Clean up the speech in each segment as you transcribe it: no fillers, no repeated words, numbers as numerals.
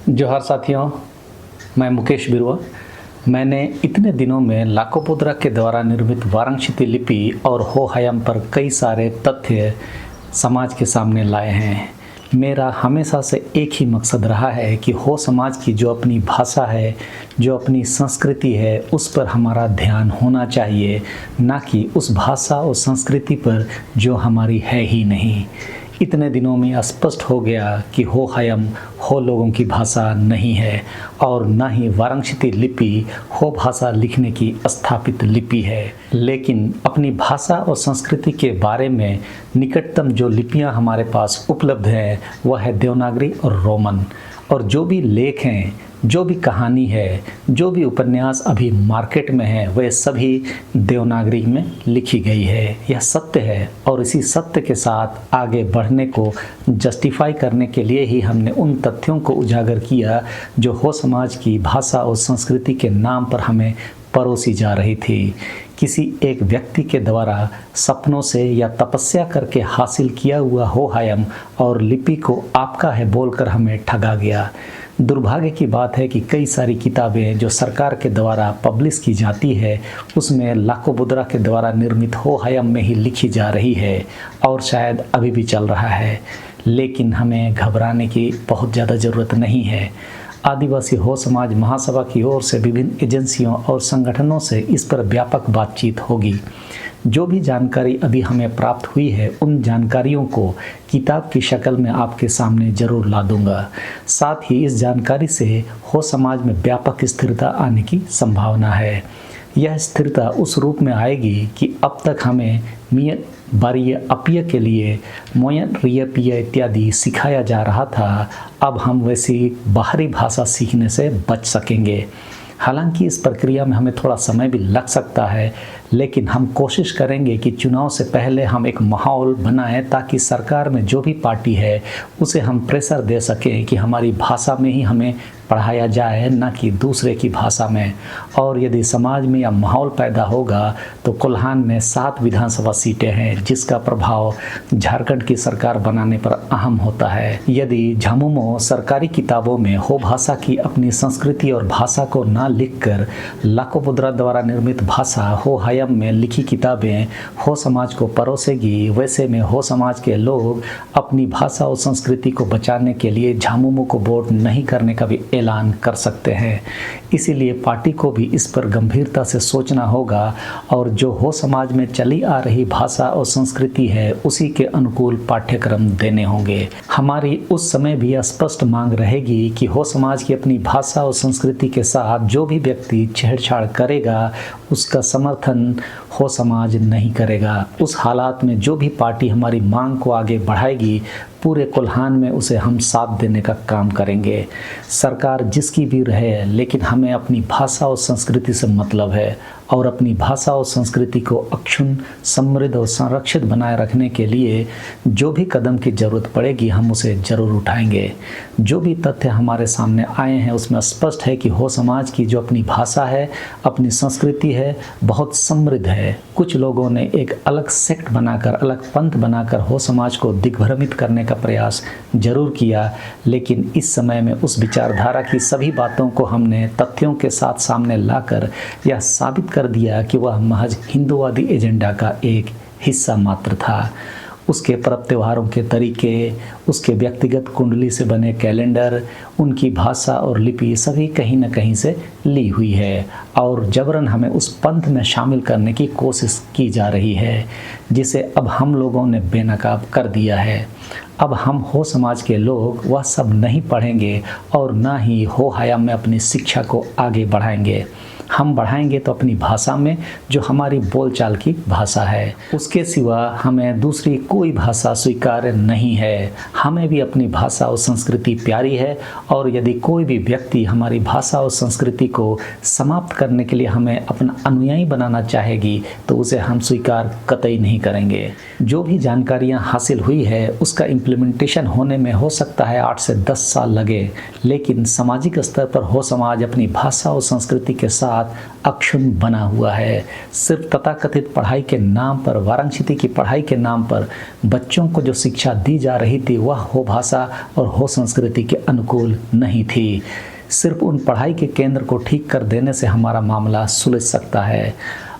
जोहार साथियों, मैं मुकेश बिरुआ। मैंने इतने दिनों में लाकोपुद्रा के द्वारा निर्मित वाराणसी लिपि और हो हयम पर कई सारे तथ्य समाज के सामने लाए हैं। मेरा हमेशा से एक ही मकसद रहा है कि हो समाज की जो अपनी भाषा है, जो अपनी संस्कृति है, उस पर हमारा ध्यान होना चाहिए, ना कि उस भाषा और संस्कृति पर जो हमारी है ही नहीं। इतने दिनों में स्पष्ट हो गया कि हो हयम हो लोगों की भाषा नहीं है और न ही वाराणसी लिपि हो भाषा लिखने की स्थापित लिपि है। लेकिन अपनी भाषा और संस्कृति के बारे में निकटतम जो लिपियां हमारे पास उपलब्ध हैं वह है देवनागरी और रोमन। और जो भी लेख हैं, जो भी कहानी है, जो भी उपन्यास अभी मार्केट में है, वह सभी देवनागरी में लिखी गई है। यह सत्य है और इसी सत्य के साथ आगे बढ़ने को जस्टिफाई करने के लिए ही हमने उन तथ्यों को उजागर किया जो हो समाज की भाषा और संस्कृति के नाम पर हमें परोसी जा रही थी। किसी एक व्यक्ति के द्वारा सपनों से या तपस्या करके हासिल किया हुआ हो हयम और लिपि को आपका है बोलकर हमें ठगा गया। दुर्भाग्य की बात है कि कई सारी किताबें जो सरकार के द्वारा पब्लिश की जाती है उसमें लाकोपुद्रा के द्वारा निर्मित हो हयम में ही लिखी जा रही है और शायद अभी भी चल रहा है। लेकिन हमें घबराने की बहुत ज़्यादा ज़रूरत नहीं है। आदिवासी हो समाज महासभा की ओर से विभिन्न एजेंसियों और संगठनों से इस पर व्यापक बातचीत होगी। जो भी जानकारी अभी हमें प्राप्त हुई है उन जानकारियों को किताब की शक्ल में आपके सामने जरूर ला दूंगा। साथ ही इस जानकारी से हो समाज में व्यापक स्थिरता आने की संभावना है। यह स्थिरता उस रूप में आएगी कि अब तक हमें मिय बारिय अपिय के लिए मोयन रिय पिय इत्यादि सिखाया जा रहा था, अब हम वैसी बाहरी भाषा सीखने से बच सकेंगे। हालांकि इस प्रक्रिया में हमें थोड़ा समय भी लग सकता है, लेकिन हम कोशिश करेंगे कि चुनाव से पहले हम एक माहौल बनाएं ताकि सरकार में जो भी पार्टी है उसे हम प्रेशर दे सकें कि हमारी भाषा में ही हमें पढ़ाया जाए, ना कि दूसरे की भाषा में। और यदि समाज में यह माहौल पैदा होगा तो कोल्हान में 7 विधानसभा सीटें हैं जिसका प्रभाव झारखंड की सरकार बनाने पर अहम होता है। यदि झामुमो सरकारी किताबों में हो भाषा की अपनी संस्कृति और भाषा को ना लिखकर लाकोपुद्रा द्वारा निर्मित भाषा हो हयम में लिखी किताबें हो समाज को परोसेगी, वैसे में हो समाज के लोग अपनी भाषा और संस्कृति को बचाने के लिए झामुमो को वोट नहीं करने का भी ऐलान कर सकते हैं। इसीलिए पार्टी को भी इस पर गंभीरता से सोचना होगा और जो हो समाज में चली आ रही भाषा और संस्कृति है उसी के अनुकूल पाठ्यक्रम देने होंगे। हमारी उस समय भी स्पष्ट मांग रहेगी कि हो समाज की अपनी भाषा और संस्कृति के साथ जो भी व्यक्ति छेड़छाड़ करेगा उसका समर्थन हो समाज नहीं करेगा। उस हालात में जो भी पार्टी हमारी मांग को आगे बढ़ाएगी पूरे कोल्हान में उसे हम साथ देने का काम करेंगे। सरकार जिसकी भी रहे, लेकिन हमें अपनी भाषा और संस्कृति से मतलब है और अपनी भाषा और संस्कृति को अक्षुण्ण, समृद्ध और संरक्षित बनाए रखने के लिए जो भी कदम की ज़रूरत पड़ेगी हम उसे ज़रूर उठाएंगे। जो भी तथ्य हमारे सामने आए हैं उसमें स्पष्ट है कि हो समाज की जो अपनी भाषा है, अपनी संस्कृति है, बहुत समृद्ध है। कुछ लोगों ने एक अलग सेक्ट बनाकर, अलग पंथ बनाकर हो समाज को दिग्भ्रमित करने का प्रयास जरूर किया, लेकिन इस समय में उस विचारधारा की सभी बातों को हमने तथ्यों के साथ सामने लाकर यह साबित कर दिया कि वह महज हिंदूवादी एजेंडा का एक हिस्सा मात्र था। उसके पर्व त्योहारों के तरीके, उसके व्यक्तिगत कुंडली से बने कैलेंडर, उनकी भाषा और लिपि सभी कहीं न कहीं से ली हुई है और जबरन हमें उस पंथ में शामिल करने की कोशिश की जा रही है, जिसे अब हम लोगों ने बेनकाब कर दिया है। अब हम हो समाज के लोग वह सब नहीं पढ़ेंगे और ना ही हो हयम में अपनी शिक्षा को आगे बढ़ाएंगे। हम बढ़ाएंगे तो अपनी भाषा में जो हमारी बोलचाल की भाषा है, उसके सिवा हमें दूसरी कोई भाषा स्वीकार्य नहीं है। हमें भी अपनी भाषा और संस्कृति प्यारी है और यदि कोई भी व्यक्ति हमारी भाषा और संस्कृति को समाप्त करने के लिए हमें अपना अनुयायी बनाना चाहेगी तो उसे हम स्वीकार कतई नहीं करेंगे। जो भी जानकारियाँ हासिल हुई है उसका इम्प्लीमेंटेशन होने में हो सकता है 8 से 10 साल लगे, लेकिन सामाजिक स्तर पर हो समाज अपनी भाषा और संस्कृति के साथ साथ अक्षुण्ण बना हुआ है। सिर्फ तथाकथित पढ़ाई के नाम पर, वाराणसी की पढ़ाई के नाम पर बच्चों को जो शिक्षा दी जा रही थी वह हो भाषा और हो संस्कृति के अनुकूल नहीं थी। सिर्फ उन पढ़ाई के केंद्र को ठीक कर देने से हमारा मामला सुलझ सकता है।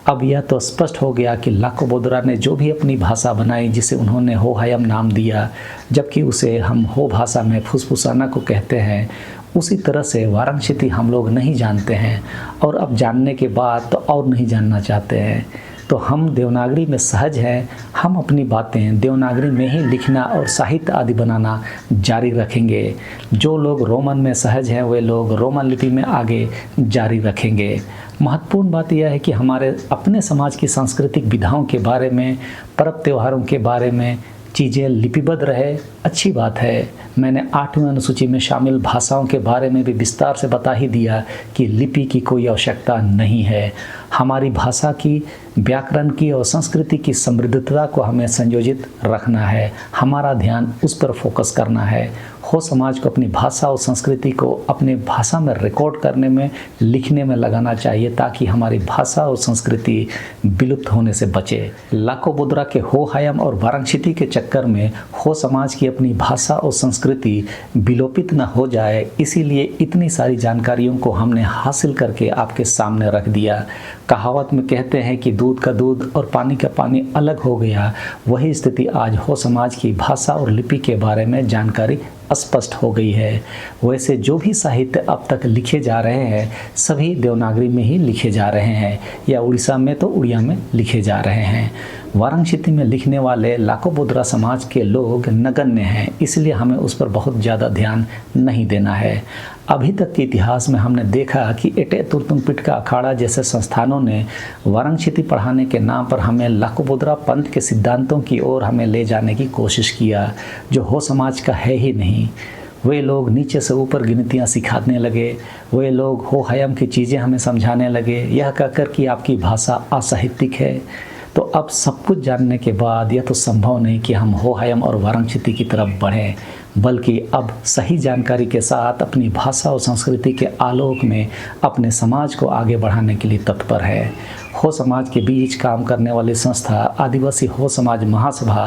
अब यह तो स्पष्ट हो गया कि लाकोबोद्रा ने जो भी अपनी भाषा बनाई, जिसे उन्होंने हो हयम नाम दिया, जबकि उसे हम हो भाषा में फुसफुसाना को कहते हैं, उसी तरह से वाराणसी हम लोग नहीं जानते हैं और अब जानने के बाद तो और नहीं जानना चाहते हैं। तो हम देवनागरी में सहज हैं, हम अपनी बातें देवनागरी में ही लिखना और साहित्य आदि बनाना जारी रखेंगे। जो लोग रोमन में सहज हैं वे लोग रोमन लिपि में आगे जारी रखेंगे। महत्वपूर्ण बात यह है कि हमारे अपने समाज की सांस्कृतिक विधाओं के बारे में, पर्व त्योहारों के बारे में चीज़ें लिपिबद्ध रहे, अच्छी बात है। मैंने 8वीं अनुसूची में शामिल भाषाओं के बारे में भी विस्तार से बता ही दिया कि लिपि की कोई आवश्यकता नहीं है। हमारी भाषा की, व्याकरण की और संस्कृति की समृद्धता को हमें संयोजित रखना है, हमारा ध्यान उस पर फोकस करना है। हो समाज को अपनी भाषा और संस्कृति को अपने भाषा में रिकॉर्ड करने में, लिखने में लगाना चाहिए ताकि हमारी भाषा और संस्कृति विलुप्त होने से बचे। लाकोबोद्रा के हो हयम और वाराणसी के चक्कर में हो समाज की अपनी भाषा और संस्कृति विलोपित न हो जाए, इसीलिए इतनी सारी जानकारियों को हमने हासिल करके आपके सामने रख दिया। कहावत में कहते हैं कि दूध का दूध और पानी का पानी अलग हो गया, वही स्थिति आज हो समाज की भाषा और लिपि के बारे में जानकारी स्पष्ट हो गई है। वैसे जो भी साहित्य अब तक लिखे जा रहे हैं सभी देवनागरी में ही लिखे जा रहे हैं, या उड़ीसा में तो उड़िया में लिखे जा रहे हैं। वाराणसी में लिखने वाले लाकोबोद्रा समाज के लोग नगण्य हैं, इसलिए हमें उस पर बहुत ज़्यादा ध्यान नहीं देना है। अभी तक के इतिहास में हमने देखा कि एटे तुर्तुमपिट अखाड़ा जैसे संस्थानों ने वाराणसी पढ़ाने के नाम पर हमें लाकोबोद्रा पंथ के सिद्धांतों की ओर हमें ले जाने की कोशिश किया, जो हो समाज का है ही नहीं। वे लोग नीचे से ऊपर गिनतियाँ सिखाने लगे, वे लोग हो हयम की चीज़ें हमें समझाने लगे, यह कहकर कि आपकी भाषा असाहित्यिक है। तो अब सब कुछ जानने के बाद यह तो संभव नहीं कि हम हो हयम और वाराणसी की तरफ बढ़ें, बल्कि अब सही जानकारी के साथ अपनी भाषा और संस्कृति के आलोक में अपने समाज को आगे बढ़ाने के लिए तत्पर है। हो समाज के बीच काम करने वाली संस्था आदिवासी हो समाज महासभा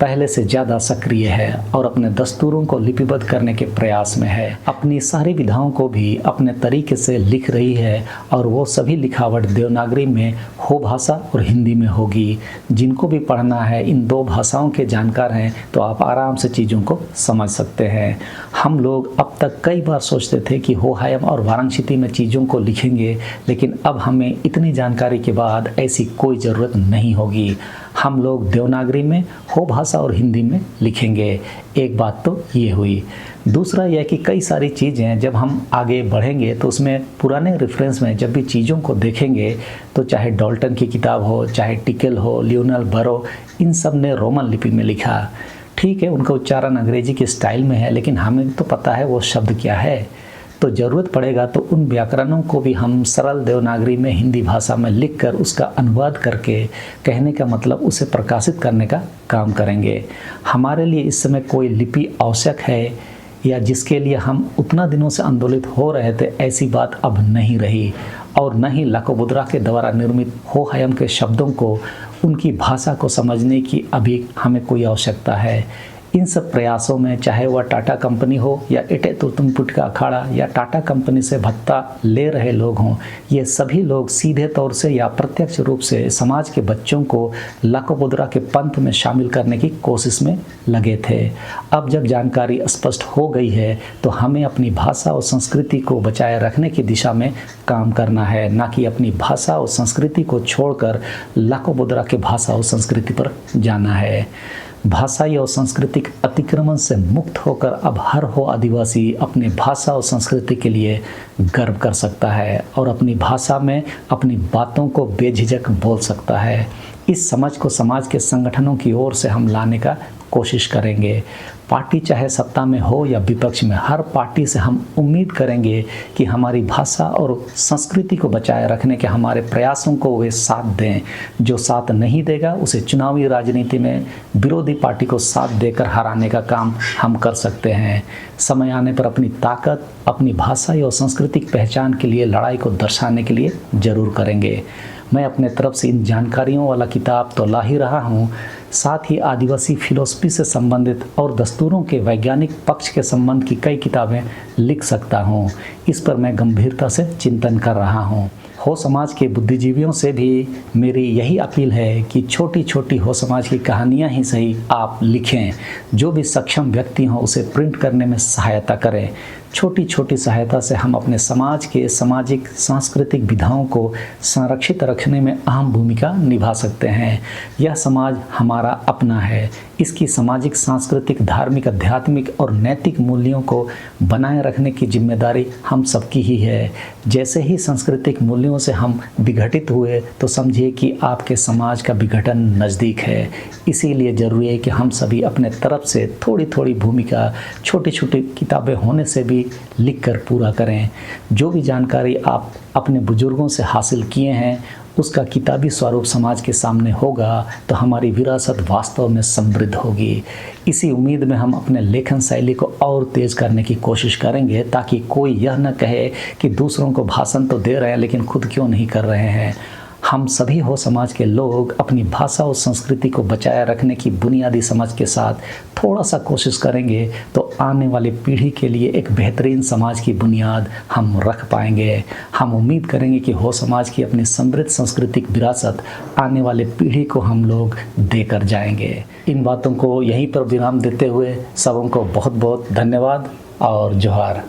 पहले से ज़्यादा सक्रिय है और अपने दस्तूरों को लिपिबद्ध करने के प्रयास में है। अपनी सारी विधाओं को भी अपने तरीके से लिख रही है और वो सभी लिखावट देवनागरी में, हो भाषा और हिंदी में होगी। जिनको भी पढ़ना है, इन दो भाषाओं के जानकार हैं तो आप आराम से चीज़ों को समझ सकते हैं। हम लोग अब तक कई बार सोचते थे कि हो हयम और वाराणसी में चीज़ों को लिखेंगे, लेकिन अब हमें इतनी जानकारी के बाद ऐसी कोई ज़रूरत नहीं होगी। हम लोग देवनागरी में, हो भाषा और हिंदी में लिखेंगे। एक बात तो ये हुई। दूसरा यह कि कई सारी चीज़ें जब हम आगे बढ़ेंगे तो उसमें पुराने रेफरेंस में जब भी चीज़ों को देखेंगे तो चाहे डॉल्टन की किताब हो, चाहे टिकेल हो, लियोनेल बरो, इन सब ने रोमन लिपि में लिखा। ठीक है, उनका उच्चारण अंग्रेजी के स्टाइल में है, लेकिन हमें तो पता है वो शब्द क्या है। तो ज़रूरत पड़ेगा तो उन व्याकरणों को भी हम सरल देवनागरी में, हिंदी भाषा में लिखकर उसका अनुवाद करके, कहने का मतलब उसे प्रकाशित करने का काम करेंगे। हमारे लिए इस समय कोई लिपि आवश्यक है या जिसके लिए हम उतना दिनों से आंदोलित हो रहे थे, ऐसी बात अब नहीं रही। और न ही लाकोबोद्रा के द्वारा निर्मित हो हयम के शब्दों को, उनकी भाषा को समझने की अभी हमें कोई आवश्यकता है। इन सब प्रयासों में चाहे वह टाटा कंपनी हो या एटे तुर्तुमपिट का अखाड़ा या टाटा कंपनी से भत्ता ले रहे लोग हों, ये सभी लोग सीधे तौर से या प्रत्यक्ष रूप से समाज के बच्चों को लाकोबोद्रा के पंथ में शामिल करने की कोशिश में लगे थे। अब जब जानकारी स्पष्ट हो गई है तो हमें अपनी भाषा और संस्कृति को बचाए रखने की दिशा में काम करना है, ना कि अपनी भाषा और संस्कृति को छोड़कर लाकोबोद्रा के भाषा और संस्कृति पर जाना है। भाषाई और सांस्कृतिक अतिक्रमण से मुक्त होकर अब हर हो आदिवासी अपनी भाषा और संस्कृति के लिए गर्व कर सकता है और अपनी भाषा में अपनी बातों को बेझिझक बोल सकता है। इस समझ को समाज के संगठनों की ओर से हम लाने का कोशिश करेंगे। पार्टी चाहे सत्ता में हो या विपक्ष में, हर पार्टी से हम उम्मीद करेंगे कि हमारी भाषा और संस्कृति को बचाए रखने के हमारे प्रयासों को वे साथ दें। जो साथ नहीं देगा उसे चुनावी राजनीति में विरोधी पार्टी को साथ देकर हराने का काम हम कर सकते हैं। समय आने पर अपनी ताकत, अपनी भाषा और सांस्कृतिक पहचान के लिए लड़ाई को दर्शाने के लिए जरूर करेंगे। मैं अपने तरफ से इन जानकारियों वाला किताब तो ला ही रहा हूँ, साथ ही आदिवासी फिलॉसफी से संबंधित और दस्तूरों के वैज्ञानिक पक्ष के संबंध की कई किताबें लिख सकता हूँ। इस पर मैं गंभीरता से चिंतन कर रहा हूँ। हो समाज के बुद्धिजीवियों से भी मेरी यही अपील है कि छोटी छोटी हो समाज की कहानियाँ ही सही आप लिखें। जो भी सक्षम व्यक्ति हों उसे प्रिंट करने में सहायता करें। छोटी छोटी सहायता से हम अपने समाज के सामाजिक सांस्कृतिक विधाओं को संरक्षित रखने में अहम भूमिका निभा सकते हैं। यह समाज हमारा अपना है। इसकी सामाजिक, सांस्कृतिक, धार्मिक, आध्यात्मिक और नैतिक मूल्यों को बनाए रखने की जिम्मेदारी हम सबकी ही है। जैसे ही सांस्कृतिक मूल्यों से हम विघटित हुए तो समझिए कि आपके समाज का विघटन नज़दीक है। इसीलिए ज़रूरी है कि हम सभी अपने तरफ से थोड़ी थोड़ी भूमिका छोटी छोटी किताबें होने से भी लिख कर पूरा करें। जो भी जानकारी आप अपने बुजुर्गों से हासिल किए हैं उसका किताबी स्वरूप समाज के सामने होगा तो हमारी विरासत वास्तव में समृद्ध होगी। इसी उम्मीद में हम अपने लेखन शैली को और तेज़ करने की कोशिश करेंगे ताकि कोई यह न कहे कि दूसरों को भाषण तो दे रहे हैं लेकिन खुद क्यों नहीं कर रहे हैं। हम सभी हो समाज के लोग अपनी भाषा और संस्कृति को बचाए रखने की बुनियादी समझ के साथ थोड़ा सा कोशिश करेंगे तो आने वाली पीढ़ी के लिए एक बेहतरीन समाज की बुनियाद हम रख पाएंगे। हम उम्मीद करेंगे कि हो समाज की अपनी समृद्ध सांस्कृतिक विरासत आने वाले पीढ़ी को हम लोग देकर जाएंगे। इन बातों को यहीं पर विराम देते हुए सबों को बहुत बहुत धन्यवाद और जोहार।